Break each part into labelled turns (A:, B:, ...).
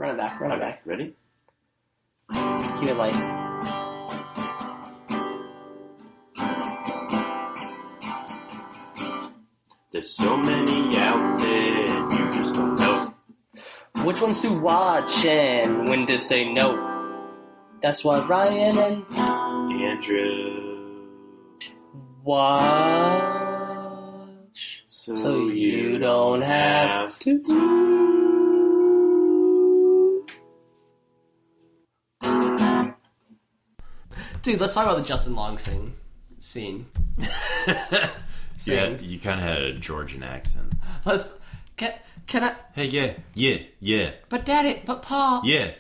A: Run it back.
B: Ready?
A: Keep it light.
B: There's so many out there, you just don't know.
A: Which ones to watch and when to say no. That's why Ryan and
B: Andrew
A: watch so you don't have to. Dude, let's talk about the Justin Long scene.
C: Yeah, you kind of had a Georgian accent.
A: Can I?
C: Hey, yeah.
A: But Daddy, but Paul.
C: Yeah.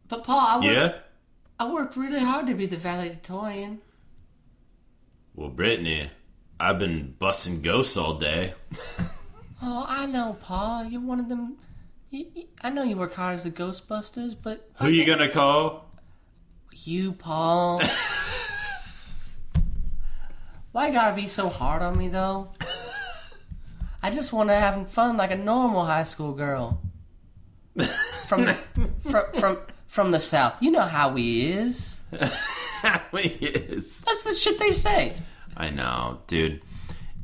A: But Paul,
C: Yeah?
A: I worked really hard to be the valedictorian.
C: Well, Brittany, I've been busting ghosts all day.
A: Oh, I know, Paul. You're one of them. I know you work hard as the Ghostbusters, but...
C: Who you gonna call?
A: You, Paul. Why you gotta be so hard on me, though? I just want to have fun like a normal high school girl. From the South. You know how he is.
C: How he is.
A: That's the shit they say.
C: I know, dude.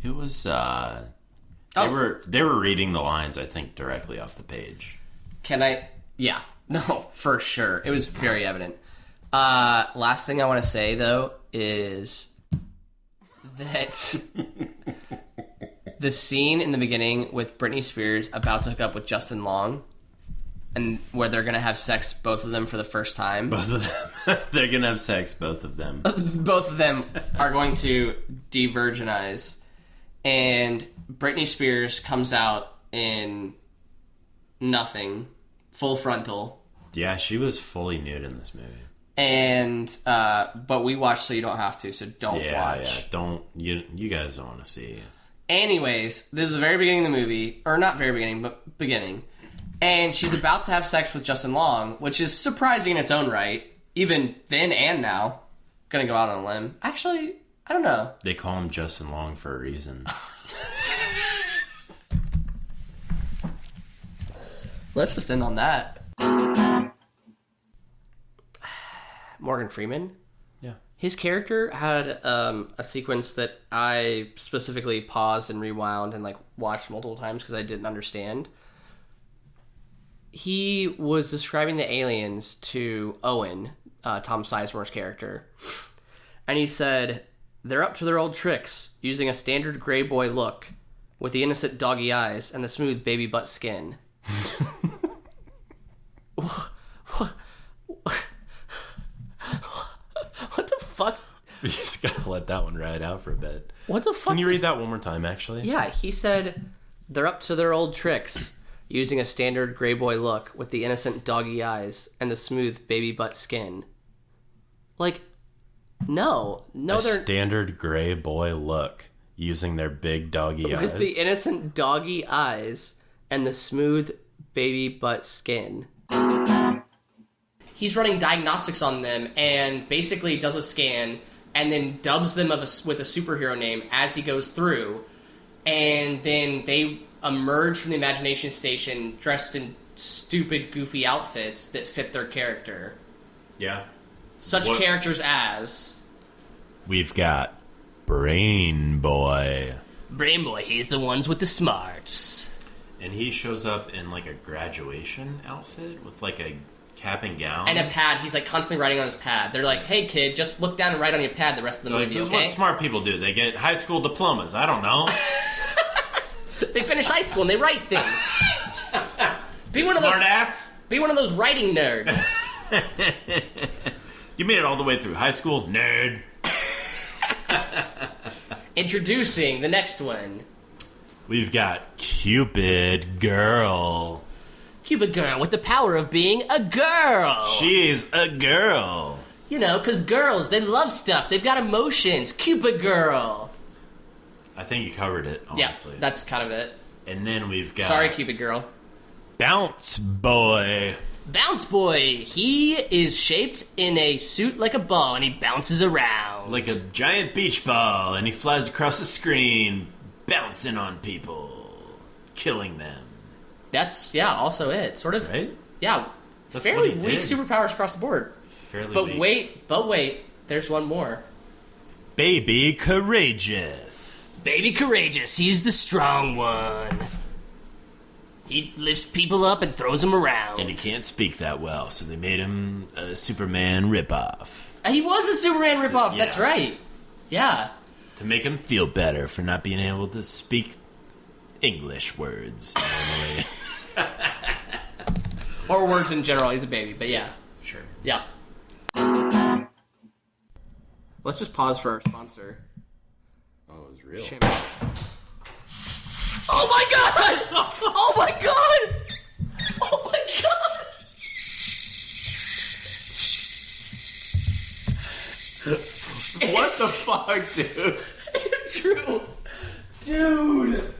C: It was, They were reading the lines, I think, directly off the page.
A: Can I... Yeah. No, for sure. It was very evident. Last thing I want to say, though, is that the scene in the beginning with Britney Spears about to hook up with Justin Long, and where they're going to have sex, both of them, for the first time.
C: Both of them. They're going to have sex, both of them.
A: Both of them are going to de-virginize. And Britney Spears comes out in nothing. Full frontal.
C: Yeah, she was fully nude in this movie.
A: And, but we watch so you don't have to, so don't watch.
C: Yeah, don't, you guys don't want to see.
A: Anyways, this is the very beginning of the movie, or not very beginning, but beginning. And she's about to have sex with Justin Long, which is surprising in its own right, even then and now. Gonna go out on a limb. Actually, I don't know.
C: They call him Justin Long for a reason.
A: Let's just end on that. Morgan Freeman.
C: Yeah.
A: His character had a sequence that I specifically paused and rewound and watched multiple times because I didn't understand. He was describing the aliens to Owen, Tom Sizemore's character, and he said, "They're up to their old tricks, using a standard gray boy look, with the innocent doggy eyes and the smooth baby butt skin." What the fuck?
C: You just gotta let that one ride out for a bit.
A: What the fuck?
C: Can you read that one more time, actually?
A: Yeah, he said, "They're up to their old tricks, using a standard gray boy look with the innocent doggy eyes and the smooth baby butt skin." No, they're...
C: standard gray boy look, using their big doggy eyes.
A: With the innocent doggy eyes and the smooth baby butt skin. He's running diagnostics on them and basically does a scan and then dubs them with a superhero name as he goes through. And then they emerge from the imagination station dressed in stupid, goofy outfits that fit their character.
C: Yeah.
A: Such characters as...
C: We've got Brain Boy.
A: Brain Boy, he's the ones with the smarts.
C: And he shows up in a graduation outfit with a cap and gown.
A: And a pad. He's constantly writing on his pad. They're like, "Hey kid, just look down and write on your pad the rest of the movie,
C: This
A: okay?"
C: is what smart people do. They get high school diplomas. I don't know.
A: They finish high school and they write things. Be one of those
C: ass.
A: Be one of those writing nerds.
C: You made it all the way through high school, nerd.
A: Introducing the next one.
C: We've got Cupid Girl.
A: Cupid Girl with the power of being a girl.
C: She's a girl.
A: You know, because girls, they love stuff. They've got emotions. Cupid Girl.
C: I think you covered it, honestly.
A: Yeah, that's kind of it.
C: And then we've got...
A: Sorry, Cupid Girl.
C: Bounce Boy.
A: Bounce Boy. He is shaped in a suit like a ball, and he bounces around.
C: Like a giant beach ball, and he flies across the screen, bouncing on people, killing them.
A: That's, also it. Sort of.
C: Right?
A: Yeah.
C: That's
A: fairly
C: what he
A: weak
C: did.
A: superpowers across the board.
C: Fairly weak.
A: But wait, there's one more.
C: Baby Courageous.
A: Baby Courageous, he's the strong one. He lifts people up and throws them around.
C: And he can't speak that well, so they made him a Superman ripoff.
A: He was a Superman ripoff,
C: Yeah.
A: that's right. Yeah.
C: To make him feel better for not being able to speak English words normally.
A: Or words in general, he's a baby, but yeah.
C: Sure.
A: Yeah. Let's just pause for our sponsor.
C: Oh, it was real.
A: Shame. Oh my god! Oh my god! Oh my god!
C: What the fuck, dude?
A: It's true. Dude!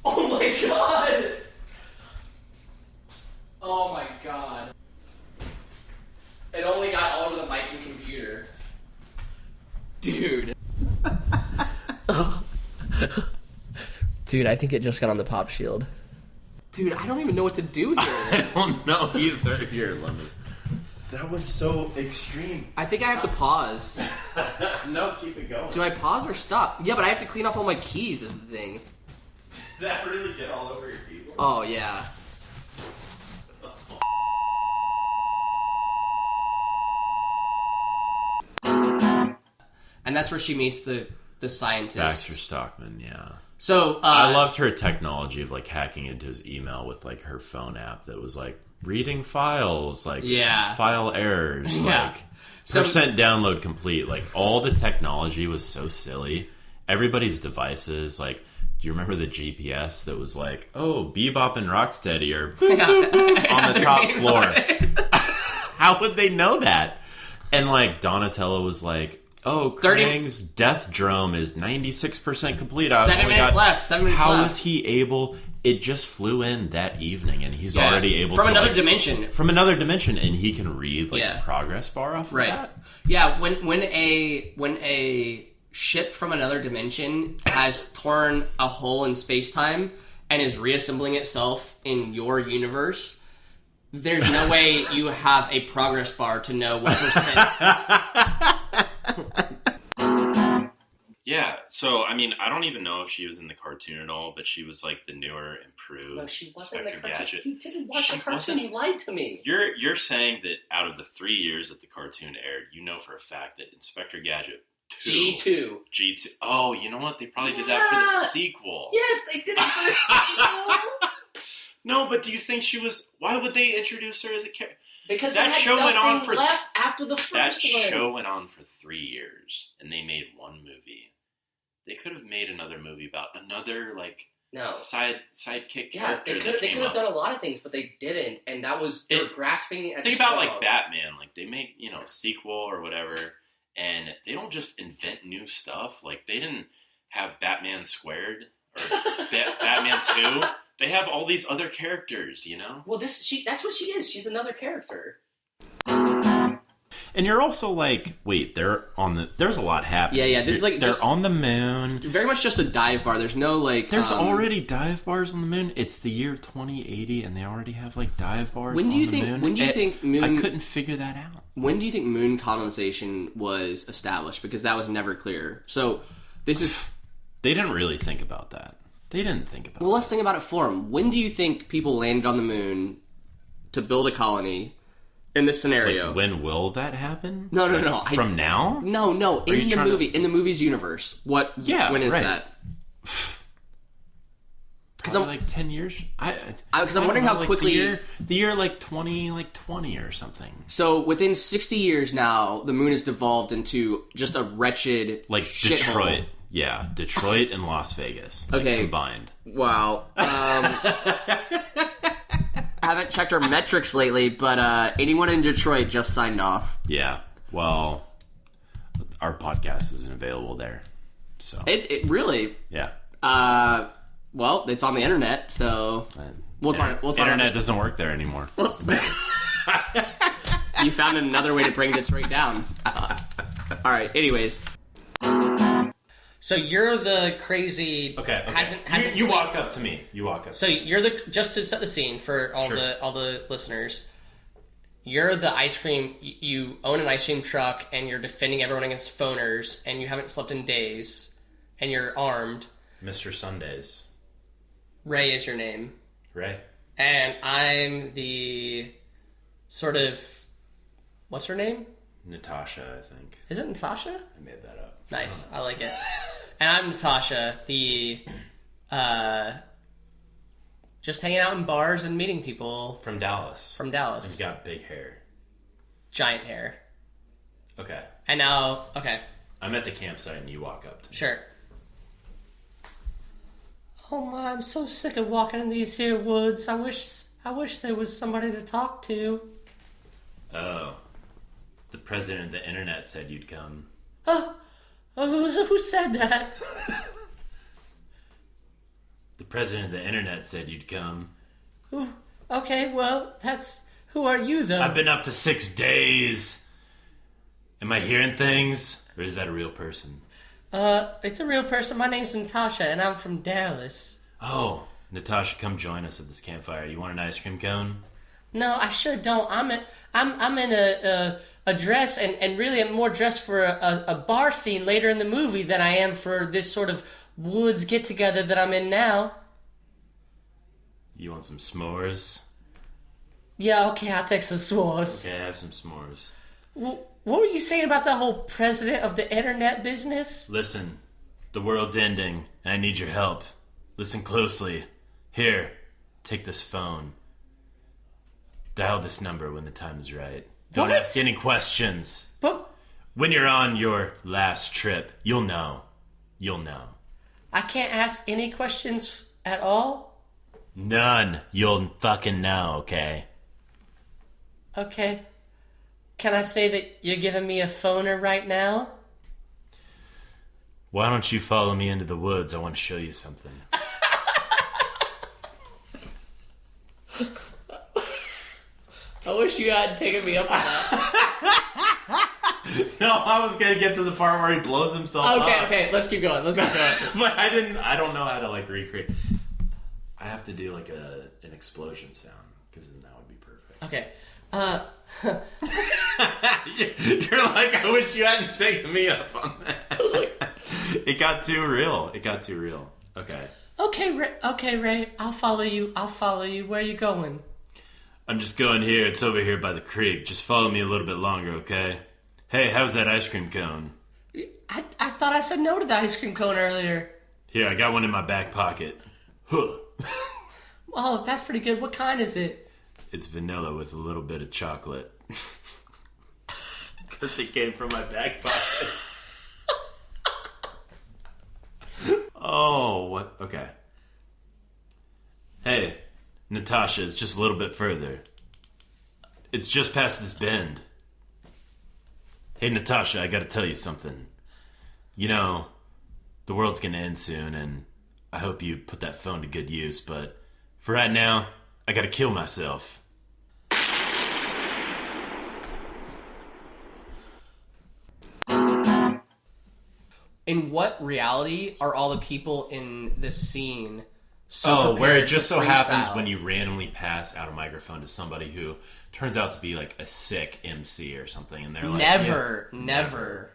A: Oh my god! Oh my god. It only got all over the mic and computer. Dude. Dude, I think it just got on the pop shield. Dude, I don't even know what to do here.
C: I don't know either. Here, let me. That was so extreme.
A: I think I have to pause.
C: No, keep it going.
A: Do I pause or stop? Yeah, but I have to clean off all my keys is the thing.
C: Did that really get all over your keyboard?
A: Oh, yeah. And that's where she meets the scientist.
C: Baxter Stockman, yeah.
A: So,
C: I loved her technology of, like, hacking into his email with, like, her phone app that was, like, reading files, like, file errors, like, percent download complete. Like, all the technology was so silly. Everybody's devices, like, do you remember the GPS that was like, oh, Bebop and Rocksteady are boop, boop, boop, on the top floor? How would they know that? And, like, Donatello was like, oh, Krang's death drome is 96% complete.
A: 7 minutes left. 7 minutes left.
C: How was he able? It just flew in that evening, and he's already able
A: from
C: to
A: another dimension.
C: From another dimension, and he can read like a progress bar off of that.
A: Yeah, when a ship from another dimension has torn a hole in space-time and is reassembling itself in your universe, there's no way you have a progress bar to know what percent.
D: Yeah, so, I mean, I don't even know if she was in the cartoon at all, but she was, like, the newer, improved
A: No, she wasn't in the
D: Inspector
A: cartoon.
D: Gadget.
A: You didn't watch
D: She
A: the cartoon.
D: wasn't-
A: You lied to me.
D: You're saying that out of the 3 years that the cartoon aired, you know for a fact that Inspector Gadget 2...
A: G2.
D: Oh, you know what? They probably did that for the sequel.
A: Yes, they did it for the sequel.
D: No, but do you think she was... Why would they introduce her as a character?
A: Because
D: That
A: they had
D: show went
A: nothing
D: on for
A: left after the
D: That
A: first one.
D: show went on for 3 years, and they made one movie. They could have made another movie about another, like,
A: No.
D: sidekick
A: Yeah,
D: character.
A: they could have done a lot of things, but they didn't, and that was they were grasping at
D: Think
A: straws.
D: about like Batman, like they make a sequel or whatever, and they don't just invent new stuff. Like they didn't have Batman Squared or Batman 2. They have all these other characters, you know.
A: Well, that's what she is. She's another character.
C: And you're also like, wait, there's a lot happening.
A: Yeah. There's like
C: they're on the moon.
A: Very much just a dive bar. There's no like.
C: There's already dive bars on the moon. It's the year 2080, and they already have like dive bars.
A: When do you think?
C: moon.
A: When do you think moon?
C: I couldn't figure that out.
A: When do you think moon colonization was established? Because that was never clear. So this is.
C: They didn't really think about that. They didn't think about.
A: Well, let's think about it for them. When do you think people landed on the moon to build a colony? In this scenario,
C: Like, when will that happen?
A: No.
C: From now?
A: No. In the movie, in the movie's universe, what?
C: Yeah.
A: When is
C: right.
A: that?
C: Because I'm like 10 years.
A: Because I'm wondering how quickly
C: the year like 20 or something.
A: So within 60 years now, the moon has devolved into just a wretched
C: Like
A: shithole.
C: Detroit. Yeah, Detroit and Las Vegas. Like,
A: Okay.
C: combined.
A: Wow. I haven't checked our metrics lately, but anyone in Detroit just signed off.
C: Yeah. Well, our podcast isn't available there. So
A: It really.
C: yeah.
A: Well, it's on the internet, so we'll talk.
C: Internet doesn't work there anymore.
A: You found another way to bring Detroit down. All right. Anyways. So you're the crazy.
C: Okay.
A: Hasn't
C: you
A: seen-
C: walk up to me. You walk up.
A: So you're the just to set the scene for all
C: Sure.
A: the listeners. you're the ice cream, you own an ice cream truck, and you're defending everyone against phoners, and you haven't slept in days, and you're armed.
C: Mr. Sundays.
A: Ray is your name.
C: Ray.
A: And I'm the sort of, what's her name?
C: Natasha, I think.
A: Is it Natasha?
C: I made that up.
A: Nice, I like it. And I'm Natasha, the, just hanging out in bars and meeting people.
C: From Dallas.
A: From Dallas.
C: And you got big hair.
A: Giant hair.
C: Okay.
A: And now, okay.
C: I'm at the campsite and you walk up to me.
A: Sure. Oh my, I'm so sick of walking in these here woods. I wish there was somebody to talk to.
C: Oh. The president of the internet said you'd come.
A: Who said that?
C: The president of the internet said you'd come.
A: Okay, well, who are you, though?
C: I've been up for 6 days. Am I hearing things? Or is that a real person?
A: It's a real person. My name's Natasha, and I'm from Dallas.
C: Oh, Natasha, come join us at this campfire. You want an ice cream cone?
A: No, I sure don't. I'm in a dress, and really I'm more dressed for a bar scene later in the movie than I am for this sort of woods get-together that I'm in now.
C: You want some s'mores?
A: Yeah, okay, I'll take some s'mores.
C: Okay, have some s'mores.
A: What were you saying about the whole president of the internet business?
C: Listen, the world's ending, and I need your help. Listen closely. Here, take this phone. Dial this number when the time is right. Don't ask any questions.
A: But
C: when you're on your last trip, you'll know. You'll know.
A: I can't ask any questions at all?
C: None. You'll fucking know, okay?
A: Okay. Can I say that you're giving me a phoner right now?
C: Why don't you follow me into the woods? I want to show you something.
A: I wish you hadn't taken me up on that.
C: No, I was going to get to the part where he blows himself up.
A: Okay, let's keep going.
C: But I don't know how to, recreate. I have to do, an explosion sound, because then that would be perfect.
A: Okay.
C: You're like, I wish you hadn't taken me up on that.
A: I was like...
C: It got too real. Okay.
A: Okay, Ray. I'll follow you. Where are you going?
C: I'm just going here. It's over here by the creek. Just follow me a little bit longer, okay? Hey, how's that ice cream cone?
A: I thought I said no to the ice cream cone earlier.
C: Here, I got one in my back pocket. Huh.
A: Oh, that's pretty good. What kind is it?
C: It's vanilla with a little bit of chocolate. Because it came from my back pocket. Oh, what? Okay. Hey, Natasha, it's just a little bit further. It's just past this bend. Hey, Natasha, I gotta tell you something. You know, the world's gonna end soon, and I hope you put that phone to good use, but for right now, I gotta kill myself.
A: In what reality are all the people in this scene so
C: where it just so
A: freestyle?
C: happens when you randomly pass out a microphone to somebody who turns out to be a sick MC or something, and they're like,
A: Never.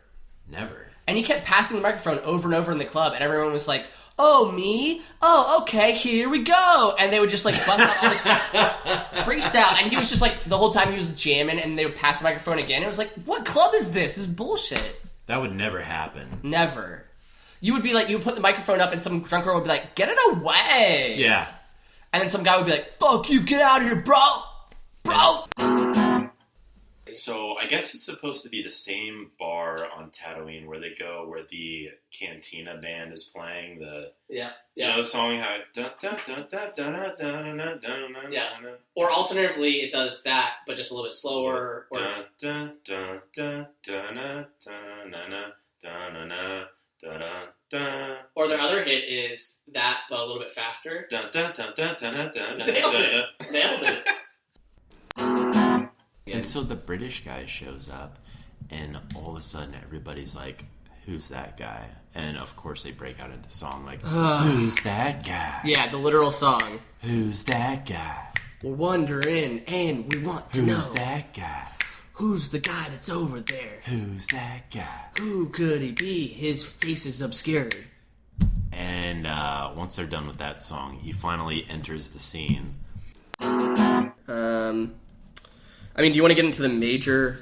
A: And he kept passing the microphone over and over in the club, and everyone was like, oh, me? Oh, okay, here we go. And they would just bust out all this freestyle, and he was just the whole time he was jamming, and they would pass the microphone again. It was like, what club is this? This is bullshit.
C: That would never happen.
A: Never. You would be you would put the microphone up and some drunk girl would be like, get it away.
C: Yeah.
A: And then some guy would be like, fuck you, get out of here, bro.
D: So I guess it's supposed to be the same bar on Tatooine where they go where the Cantina band is playing the the song how
A: yeah. Or alternatively it does that but just a little bit slower or their other hit is that but a little bit faster. Nailed it.
C: And so the British guy shows up, and all of a sudden everybody's like, who's that guy? And of course they break out into song who's that guy?
A: Yeah, the literal song.
C: Who's that guy?
A: We're wondering, and we want to know.
C: Who's that guy?
A: Who's the guy that's over there?
C: Who's that guy?
A: Who could he be? His face is obscured.
C: And once they're done with that song, he finally enters the scene.
A: I mean, do you want to get into the major?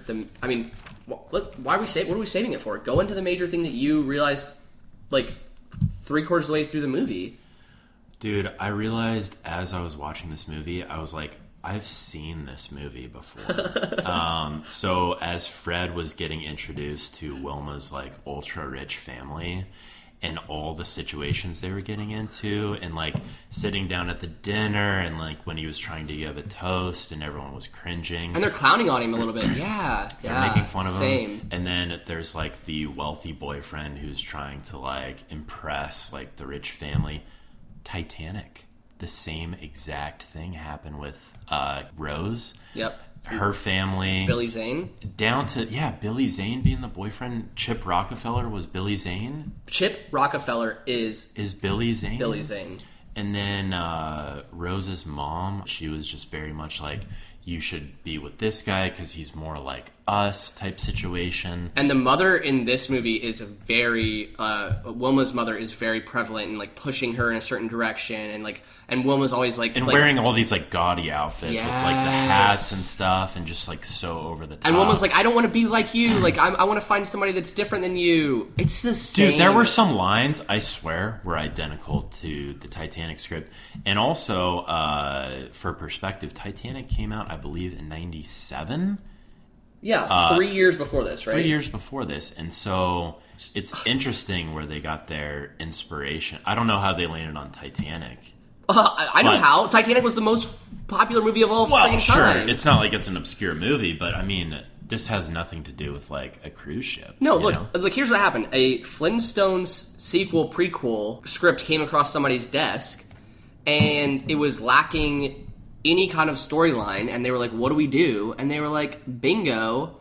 A: Why are we what are we saving it for? Go into the major thing that you realized, like, 3/4 of the way through the movie.
C: Dude, I realized as I was watching this movie, I was like, I've seen this movie before. So as Fred was getting introduced to Wilma's, like, ultra-rich family and all the situations they were getting into, and, like, sitting down at the dinner, and, like, when he was trying to give a toast and everyone was cringing.
A: And they're clowning on him a little bit. Yeah.
C: They're making fun of
A: him.
C: him. And then there's, like, the wealthy boyfriend who's trying to, like, impress, like, the rich family. Titanic. The same exact thing happened with Rose.
A: Yep.
C: Her family.
A: Billy Zane.
C: Down to, Billy Zane being the boyfriend. Chip Rockefeller was Billy Zane.
A: Chip Rockefeller is
C: Billy Zane.
A: Billy Zane.
C: And then Rose's mom, she was just very much like, you should be with this guy because he's more like us type situation.
A: And the mother in this movie is Wilma's mother is very prevalent in, like, pushing her in a certain direction, and Wilma's always like...
C: And wearing all these, like, gaudy outfits with, like, the hats and stuff, and just, like, so over the top.
A: And Wilma's like, I don't want to be like you, like, I want to find somebody that's different than you. It's the same.
C: Dude, there were some lines, I swear, were identical to the Titanic script. And also, for perspective, Titanic came out, I believe, in 97?
A: Yeah, 3 years before this, right?
C: 3 years before this. And so it's interesting where they got their inspiration. I don't know how they landed on Titanic.
A: I know how. Titanic was the most popular movie of all time.
C: Sure. It's not like it's an obscure movie, but I mean, this has nothing to do with, like, a cruise ship.
A: No, look, here's what happened. A Flintstones sequel, prequel script came across somebody's desk, and it was lacking any kind of storyline, and they were like, what do we do? And they were like, bingo,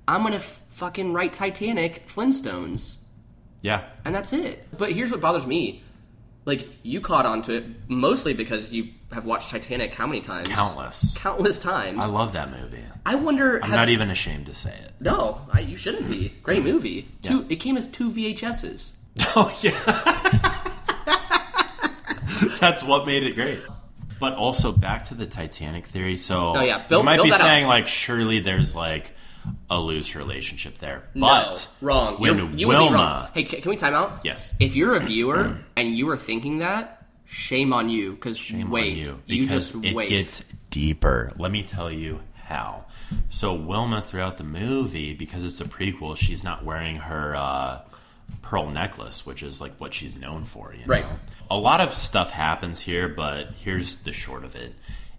A: I'm gonna fucking write Titanic Flintstones.
C: Yeah.
A: And that's it. But here's what bothers me. Like, you caught on to it mostly because you have watched Titanic how many times? Countless times.
C: I love that movie.
A: I wonder...
C: I'm not even ashamed to say it.
A: No, you shouldn't be. Great movie.
C: Yeah.
A: It came as 2 VHSs.
C: Oh, yeah. That's what made it great. But also, back to the Titanic theory. So, you might be saying, like, surely there's, like, a loose relationship there. But
A: no, wrong.
C: When
A: you
C: Wilma...
A: would be wrong. Hey, can we time out?
C: Yes.
A: If you're a viewer and you were thinking that, shame on you.
C: Shame on you. Because it gets deeper. Let me tell you how. So, Wilma, throughout the movie, because it's a prequel, she's not wearing her... pearl necklace, which is, like, what she's known for, you know?
A: Right.
C: A lot of stuff happens here, but here's the short of it.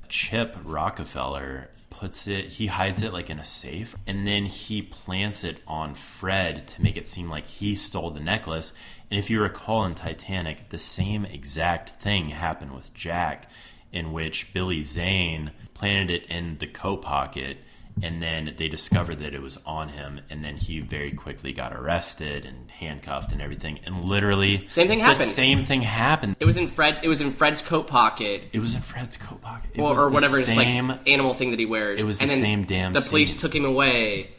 C: Chip Rockefeller he hides it, like, in a safe, and then he plants it on Fred to make it seem like he stole the necklace. And if you recall in Titanic, the same exact thing happened with Jack, in which Billy Zane planted it in the coat pocket, and then they discovered that it was on him, and then he very quickly got arrested and handcuffed and everything. And literally,
A: same thing happened.
C: The same thing happened.
A: It was in Fred's coat pocket.
C: It was in Fred's coat pocket.
A: Or whatever his, like, animal thing that he wears.
C: It was the same damn
A: the police took him away.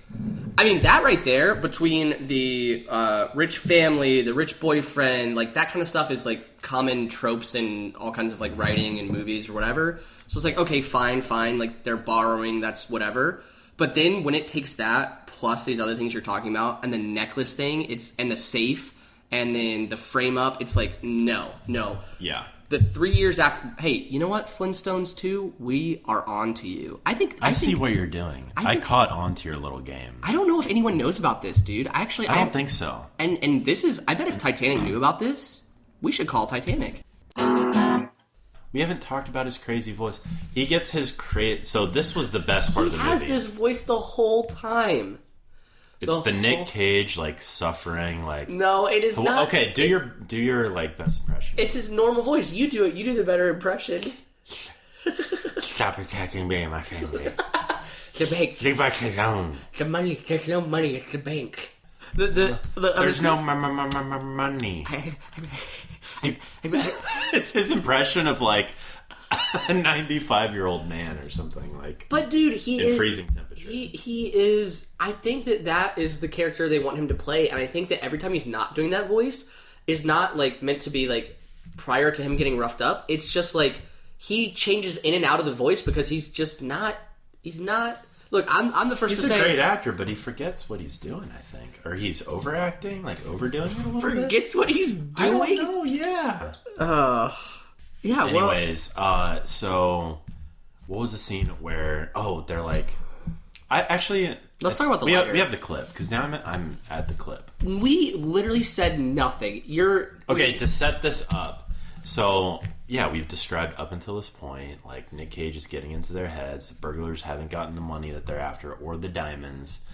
A: I mean, that right there, between the rich family, the rich boyfriend, like, that kind of stuff is, like, common tropes in all kinds of, like, writing and movies or whatever. So it's like, okay, fine, like, they're borrowing, that's whatever. But then when it takes that, plus these other things you're talking about, and the necklace thing, and the safe, and then the frame up, it's like, no.
C: Yeah.
A: The 3 years after, hey, you know what, Flintstones 2, we are on to you. I
C: see what you're doing. I caught on to your little game.
A: I don't know if anyone knows about this, dude. I
C: don't think so.
A: And this is, I bet if Titanic knew about this, we should call Titanic.
C: We haven't talked about his crazy voice. He gets his so this was the best part of the movie.
A: He has his voice the whole time.
C: It's the Nick Cage, like, suffering, like...
A: No, it is not.
C: Okay, do your like, best impression.
A: It's his normal voice. You do it. You do the better impression.
C: Stop attacking me and my family.
A: The bank.
C: Leave us alone.
A: The money. There's no money. It's the bank.
C: There's no money. It's his impression of, like... a 95-year-old man or something like.
A: But dude, he
C: in
A: is
C: freezing temperature.
A: He is. I think that is the character they want him to play, and I think that every time he's not doing that voice is not like meant to be like prior to him getting roughed up. It's just like he changes in and out of the voice because he's just not. He's not. Look, I'm the first to say...
C: He's a great actor, but he forgets what he's doing, I think. Or he's overacting, like overdoing it a little bit.
A: Forgets what he's doing?
C: I don't know, yeah.
A: Yeah,
C: anyways, so what was the scene where... Oh, they're like... Let's talk about the lighter. We have the clip, because now I'm at the clip.
A: We literally said nothing.
C: Okay, to set this up... So, yeah, we've described up until this point, like, Nick Cage is getting into their heads. The burglars haven't gotten the money that they're after or the diamonds.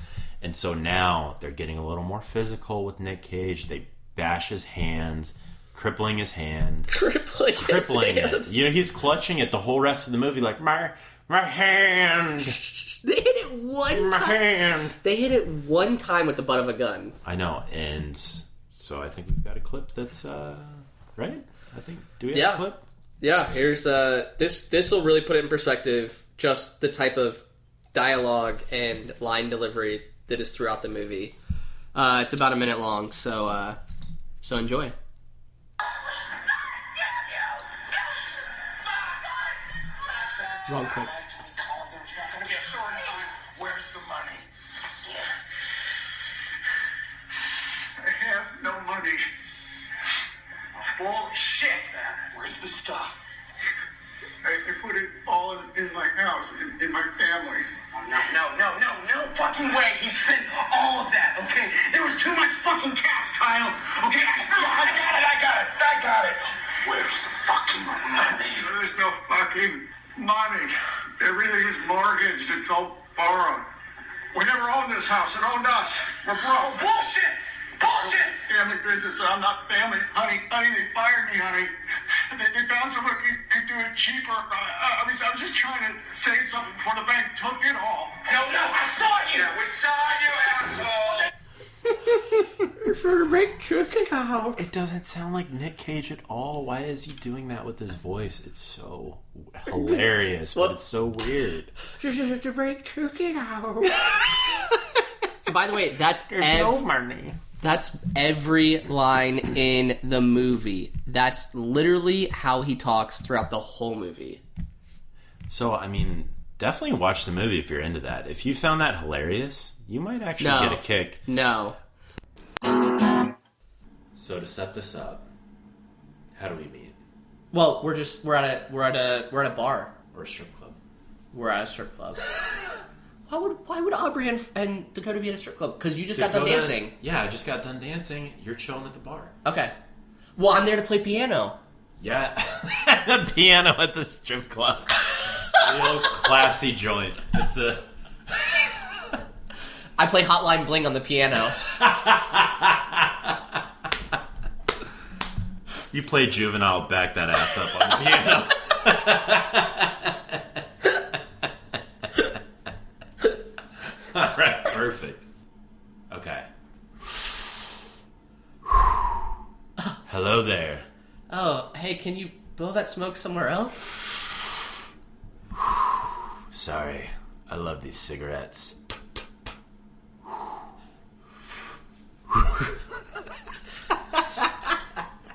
C: And so now they're getting a little more physical with Nick Cage. They bash his hands, crippling his hand.
A: Crippling
C: it. You know, he's clutching it the whole rest of the movie, like, my hand.
A: They hit it one time. Hand. They hit it one time with the butt of a gun.
C: I know. And so I think we've got a clip that's, right? I think. Do we have a clip?
A: Yeah, here's this will really put it in perspective, just the type of dialogue and line delivery that is throughout the movie. It's about a minute long, so enjoy. Wrong clip.
E: Where's the money? I have no money. Bullshit! Where's the stuff? I put it all in my house, in my family. Oh, no fucking way. He spent all of that, okay? There was too much fucking cash, Kyle. Okay, I got it. Where's the fucking money? There's no fucking money. Everything is mortgaged. It's all borrowed. We never owned this house. It owned us. We're broke. Oh, bullshit! Family business. I'm not family. Honey, they fired me, honey. They found someone who could do it cheaper. I was just trying to save something before the bank took it all. No, I saw you! Yeah, we saw you, asshole!
A: For the bank took it out.
C: It doesn't sound like Nick Cage at all. Why is he doing that with his voice? It's so hilarious, but it's so weird.
A: The bank took it out. By the way, that's
C: no money.
A: That's every line in the movie. That's literally how he talks throughout the whole movie.
C: So, I mean, definitely watch the movie if you're into that. If you found that hilarious, you might actually get a kick.
A: No.
C: So, to set this up, how do we meet?
A: Well, we're at a bar
C: Or a strip club.
A: We're at a strip club. Why would Aubrey and Dakota be at a strip club? Because you just got done dancing.
C: Yeah, I just got done dancing. You're chilling at the bar.
A: Okay. Well, I'm there to play piano.
C: Yeah. The piano at the strip club. Real classy joint. It's a...
A: I play Hotline Bling on the piano.
C: You play Juvenile, back that ass up on the piano. Alright, perfect. Okay. Hello there.
A: Oh, hey, can you blow that smoke somewhere else?
C: Sorry, I love these cigarettes.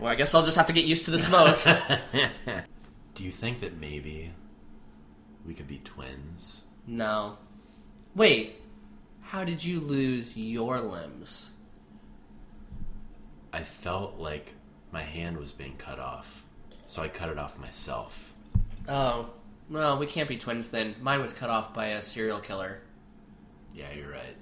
A: Well, I guess I'll just have to get used to the smoke.
C: Do you think that maybe we could be twins?
A: No. Wait, how did you lose your limbs?
C: I felt like my hand was being cut off, so I cut it off myself.
A: Oh, well, we can't be twins then. Mine was cut off by a serial killer.
C: Yeah, you're right.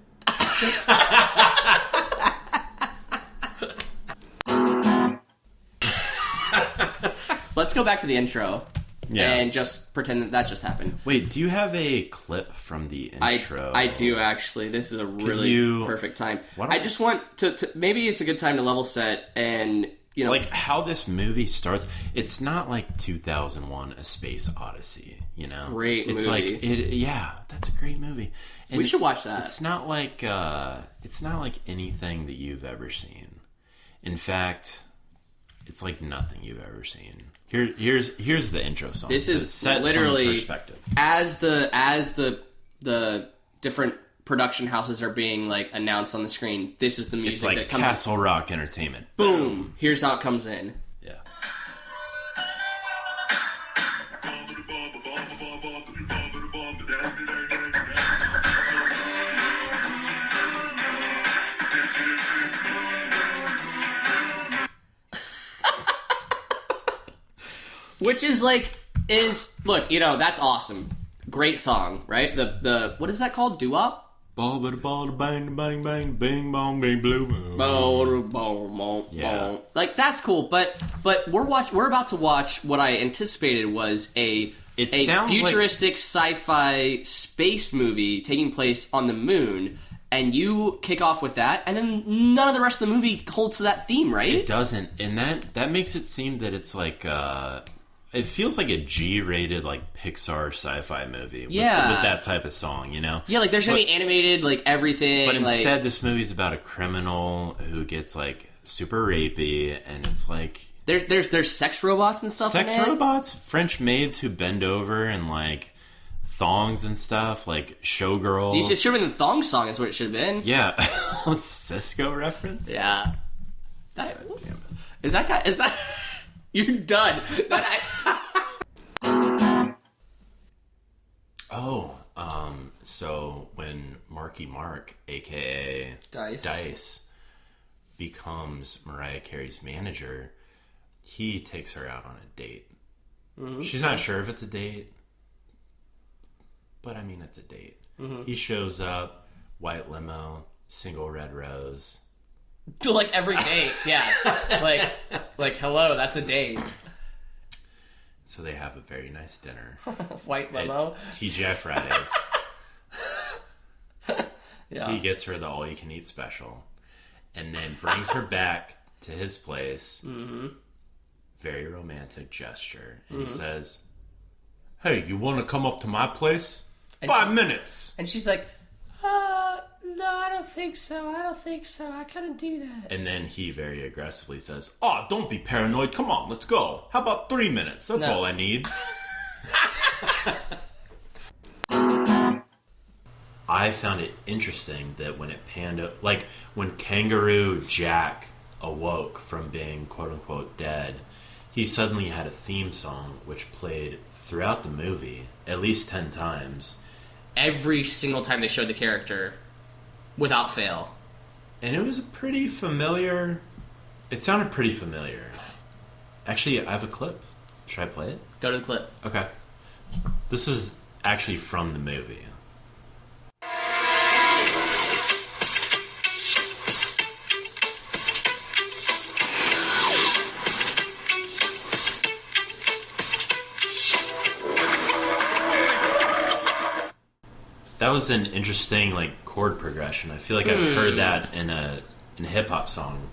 A: Let's go back to the intro. Yeah. And just pretend that just happened.
C: Wait, do you have a clip from the intro?
A: I do, actually. This is a really perfect time. I just want to... Maybe it's a good time to level set and, you know...
C: Like, how this movie starts... It's not like 2001: A Space Odyssey, you know?
A: Great movie.
C: It's like... yeah, that's a great movie. And
A: we should watch that.
C: It's not like anything that you've ever seen. In fact... It's like nothing you've ever seen. Here's the intro song.
A: This is
C: set
A: literally
C: some perspective.
A: as the different production houses are being like announced on the screen. This is the music
C: It's like
A: that comes.
C: Castle Rock Entertainment.
A: Boom! Here's how it comes in.
C: Yeah.
A: Which is like look, that's awesome. Great song, right? The what is that called? Doo-wop?
C: Ball bang bang bang bing bong bing blue.
A: Yeah. Like that's cool, but we're about to watch what I anticipated was a futuristic sci-fi space movie taking place on the moon. And you kick off with that, and then none of the rest of the movie holds to that theme, right?
C: It doesn't, and that makes it seem that it's like it feels like a G-rated like Pixar sci-fi movie. With that type of song, Yeah,
A: like there's gonna be animated, like everything.
C: But instead, this movie's about a criminal who gets like super rapey, and it's like
A: there's sex robots and stuff.
C: Sex robots, French maids who bend over and like. Thongs and stuff, like showgirls.
A: You should have been the thong song is what it should have been.
C: Yeah. Cisco reference?
A: Yeah. Is that guy... Is that... You're done.
C: So when Marky Mark, a.k.a. Dice, becomes Mariah Carey's manager, he takes her out on a date. Mm-hmm. She's not sure if it's a date. But I mean, it's a date. Mm-hmm. He shows up, white limo, single red rose.
A: Like every date, yeah. like hello, that's a date.
C: So they have a very nice dinner.
A: White limo.
C: TGI Fridays.
A: Yeah.
C: He gets her the all-you-can-eat special, and then brings her back to his place. Mm-hmm. Very romantic gesture, and he says, "Hey, you want to come up to my place? 5 minutes."
A: And she's like, no, I don't think so. I couldn't do that.
C: And then he very aggressively says, "Oh, don't be paranoid. Come on, let's go. How about 3 minutes? That's all I need." I found it interesting that when it panned up, like when Kangaroo Jack awoke from being quote-unquote dead, he suddenly had a theme song which played throughout the movie at least 10 times.
A: Every single time they showed the character, without fail.
C: And it was a pretty familiar... It sounded pretty familiar. Actually, I have a clip. Should I play it?
A: Go to the clip.
C: Okay. This is actually from the movie. That was an interesting chord progression. I feel like I've heard that in a hip hop song.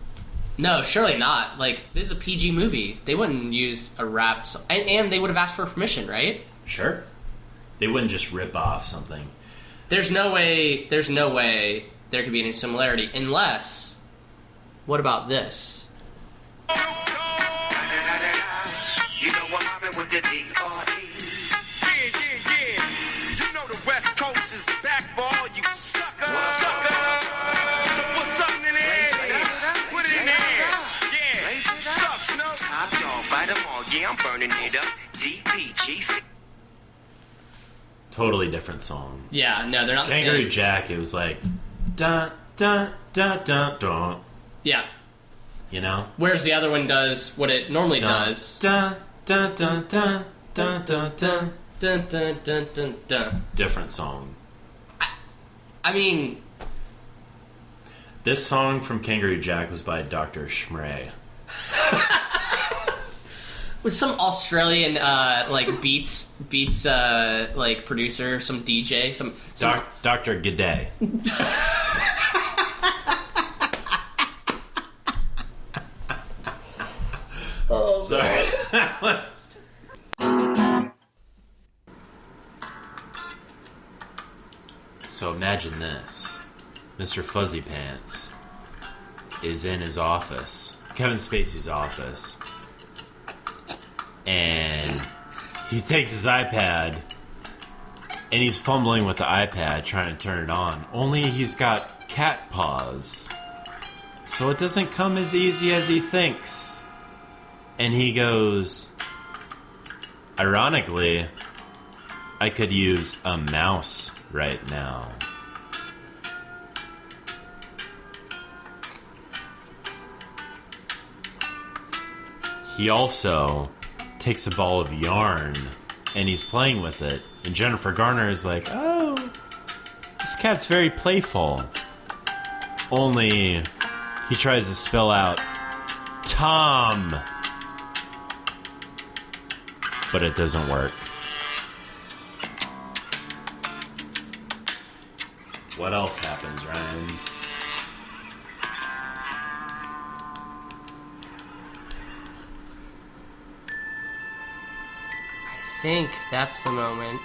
A: No, surely not. This is a PG movie. They wouldn't use a rap song. And they would have asked for permission, right?
C: Sure. They wouldn't just rip off something.
A: There's no way there could be any similarity unless... What about this?
E: You know what happened with the D.R.E. Yeah. You know the West Coast is back for all you suckers. So put something in there. Put it in there. Yeah. Suck, Snow. Top dog, fight them all. Yeah, I'm burning it up. DPGC.
C: Totally different song.
A: Yeah, no, they're not the same.
C: Kangaroo Jack, it was like... Dun, dun, dun, dun, dun.
A: Yeah.
C: You know?
A: Whereas the other one does what it normally does.
C: Dun, dun, dun, dun, dun, dun, dun.
A: Dun, dun, dun, dun, dun.
C: Different song.
A: I mean...
C: This song from Kangaroo Jack was by Dr. Schmray.
A: Was some Australian beats producer, some DJ, some
C: Dr. G'day.
A: Oh,
C: sorry. So imagine this. Mr. Fuzzy Pants is in his office, Kevin Spacey's office, and he takes his iPad and he's fumbling with the iPad trying to turn it on. Only he's got cat paws, so it doesn't come as easy as he thinks. And he goes, ironically, I could use a mouse right now. He also takes a ball of yarn and he's playing with it. And Jennifer Garner is like, oh, this cat's very playful. Only he tries to spell out Tom. But it doesn't work. What else happens, Ryan?
A: I think that's the moment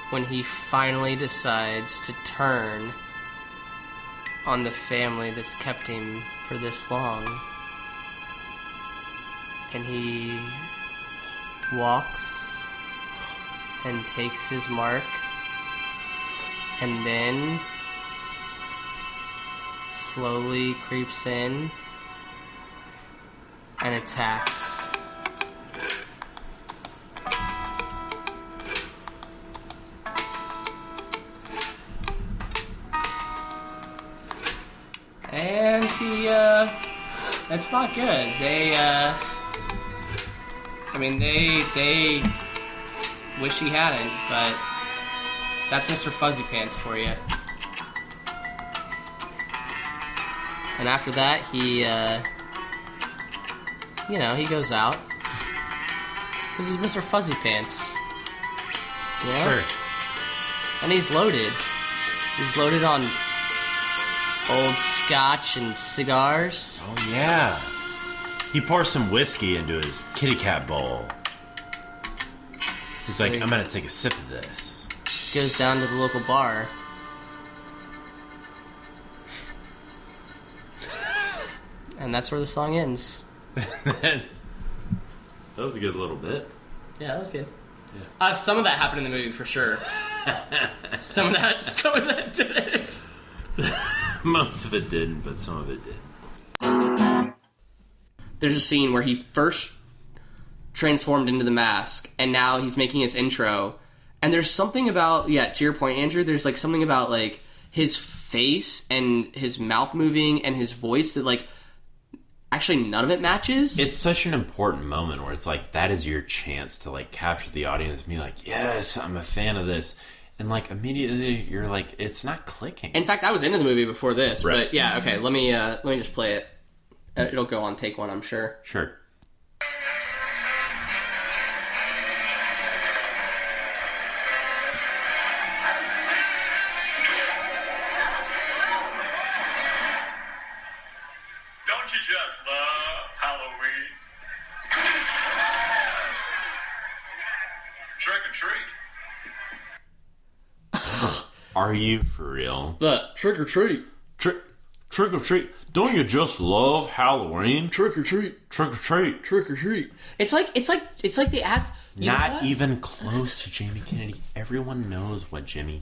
A: when he finally decides to turn on the family that's kept him for this long. And he walks and takes his mark and then slowly creeps in and attacks. And that's not good. They wish he hadn't, but that's Mr. Fuzzy Pants for you. And after that, he goes out. Because he's Mr. Fuzzy Pants. You know?
C: Sure.
A: And he's loaded. He's loaded on old scotch and cigars.
C: Oh, yeah. He pours some whiskey into his kitty cat bowl. He's like, I'm going to take a sip of this.
A: Goes down to the local bar. And that's where the song ends.
C: That was a good little bit.
A: Yeah, that was good. Yeah. Some of that happened in the movie for sure. some of that didn't.
C: Most of it didn't, but some of it did.
A: There's a scene where he first transformed into the mask, and now he's making his intro. And there's something about, to your point, Andrew, there's like something about like his face and his mouth moving and his voice that like actually none of it matches.
C: It's such an important moment where it's like that is your chance to like capture the audience and be like, yes, I'm a fan of this. And like immediately you're like, it's not clicking.
A: In fact, I was into the movie before this,
C: right.
A: But yeah, okay, let me just play it. It'll go on take one, I'm sure.
C: Sure.
E: Don't you just love Halloween? Trick or treat.
C: Are you for real?
A: Look, trick or treat.
C: Trick or treat. Don't you just love Halloween?
A: Trick or treat.
C: Trick or treat.
A: Trick or treat. It's like they asked.
C: Not even close to Jamie Kennedy. Everyone knows what Jimmy.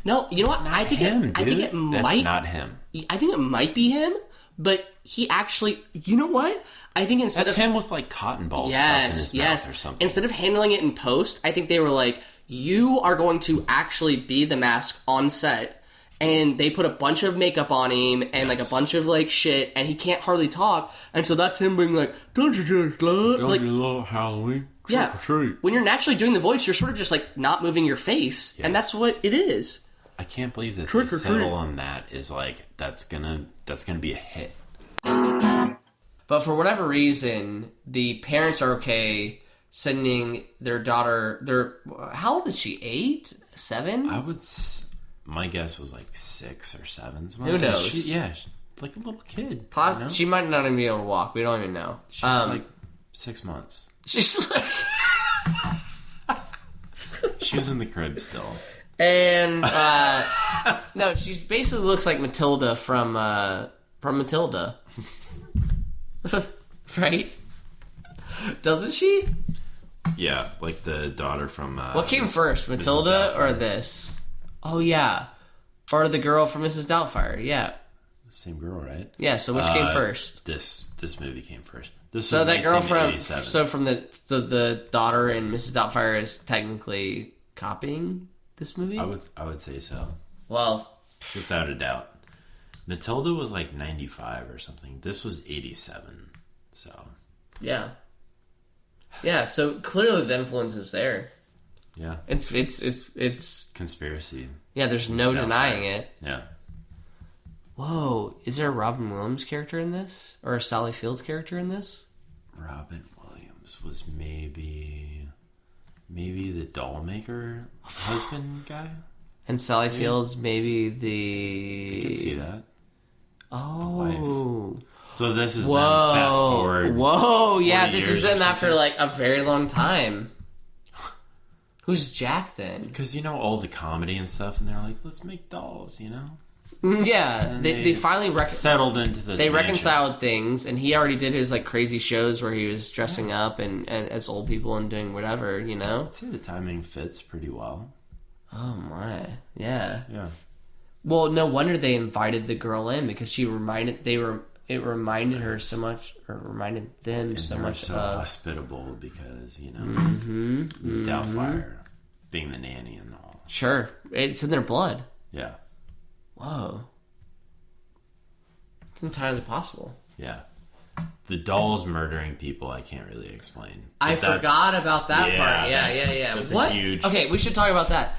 A: No, you know what? I think it might.
C: That's not him.
A: I think it might be him, but he actually. You know what? I think instead
C: that's
A: of
C: him with like cotton balls stuff in his mouth or something.
A: Instead of handling it in post, I think they were like, "You are going to actually be the mask on set." And they put a bunch of makeup on him and like a bunch of like shit, and he can't hardly talk. And so that's him being like, "Don't you just love?
C: Don't you love Halloween? Trick or treat."
A: When you're naturally doing the voice, you're sort of just like not moving your face, and that's what it is.
C: I can't believe that they settle on that. Is like that's gonna be a hit.
A: But for whatever reason, the parents are okay sending their daughter. How old is she? 8? 7?
C: My guess was like 6 or 7.
A: Who knows?
C: She's like a little kid.
A: You know? She might not even be able to walk. We don't even know.
C: She's like 6 months.
A: She's like...
C: She was in the crib still.
A: And, no, she basically looks like Matilda from Matilda. Right? Doesn't she?
C: Yeah, like the daughter from...
A: what came first, Matilda or this? Oh, yeah. Or the girl from Mrs. Doubtfire, yeah.
C: Same girl, right?
A: Yeah, so which came first?
C: This movie came first. This
A: so
C: was
A: that girl from...
C: 1987.
A: So the daughter in Mrs. Doubtfire is technically copying this movie?
C: I would say so.
A: Well...
C: Without a doubt. Matilda was like 95 or something. This was 87, so...
A: Yeah. Yeah, so clearly the influence is there.
C: Yeah.
A: It's
C: conspiracy.
A: Yeah, there's no denying it.
C: Yeah.
A: Whoa, is there a Robin Williams character in this? Or a Sally Fields character in this?
C: Robin Williams was maybe the doll maker husband guy?
A: And Sally Fields maybe the...
C: I can see that.
A: Oh.
C: So this is them fast forward.
A: Whoa, yeah, this is them after like a very long time. Who's Jack then?
C: Because you know all the comedy and stuff, and they're like, let's make dolls, you know?
A: Yeah, they finally
C: settled into this.
A: They reconciled things, and he already did his like crazy shows where he was dressing up and as old people and doing whatever, you know.
C: I'd say the timing fits pretty well.
A: Oh my, yeah.
C: Yeah.
A: Well, no wonder they invited the girl in because it reminded her so much, or reminded them
C: and
A: so much.
C: So hospitable because Mrs. Doubtfire being the nanny and all.
A: Sure, it's in their blood.
C: Yeah.
A: Whoa. It's entirely possible.
C: Yeah. The dolls murdering people, I can't really explain.
A: I forgot about that part. Yeah.
C: That's
A: what?
C: A huge...
A: Okay, we should talk about that.